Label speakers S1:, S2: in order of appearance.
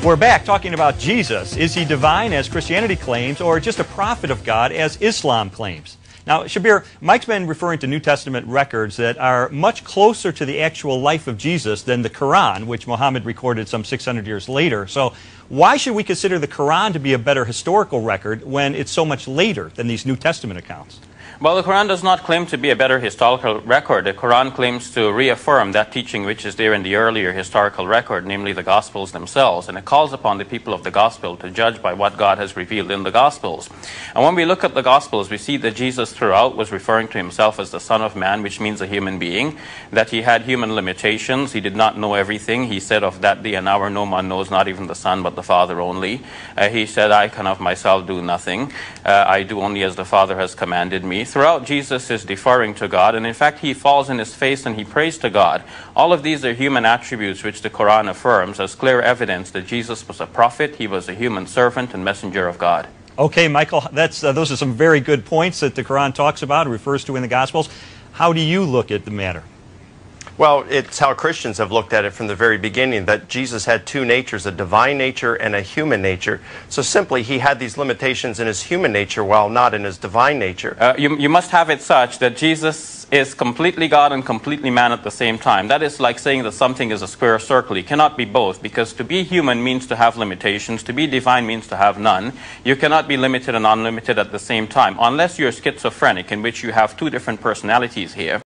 S1: We're back talking about Jesus. Is he divine, as Christianity claims, or just a prophet of God, as Islam claims? Now, Shabir, Mike's been referring to New Testament records that are much closer to the actual life of Jesus than the Quran, which Muhammad recorded some 600 years later. So why should we consider the Quran to be a better historical record when it's so much later than these New Testament accounts?
S2: Well, the Quran does not claim to be a better historical record. The Quran claims to reaffirm that teaching which is there in the earlier historical record, namely the Gospels themselves. And it calls upon the people of the Gospel to judge by what God has revealed in the Gospels. And when we look at the Gospels, we see that Jesus throughout was referring to himself as the Son of Man, which means a human being, that he had human limitations. He did not know everything. He said, of that day and hour no man knows, not even the Son, but the Father only. He said, I can of myself do nothing. I do only as the Father has commanded me. Throughout, Jesus is deferring to God, and in fact he falls in his face and he prays to God. All of these are human attributes which the Quran affirms as clear evidence that Jesus was a prophet, he was a human servant and messenger of God.
S1: Okay, Michael, those are some very good points that the Quran talks about and refers to in the Gospels. How do you look at the matter?
S3: Well, it's how Christians have looked at it from the very beginning, that Jesus had two natures, a divine nature and a human nature. So simply, he had these limitations in his human nature while not in his divine nature.
S2: You must have it such that Jesus is completely God and completely man at the same time. That is like saying that something is a square circle. It cannot be both, because to be human means to have limitations. To be divine means to have none. You cannot be limited and unlimited at the same time, unless you're schizophrenic, in which you have two different personalities here.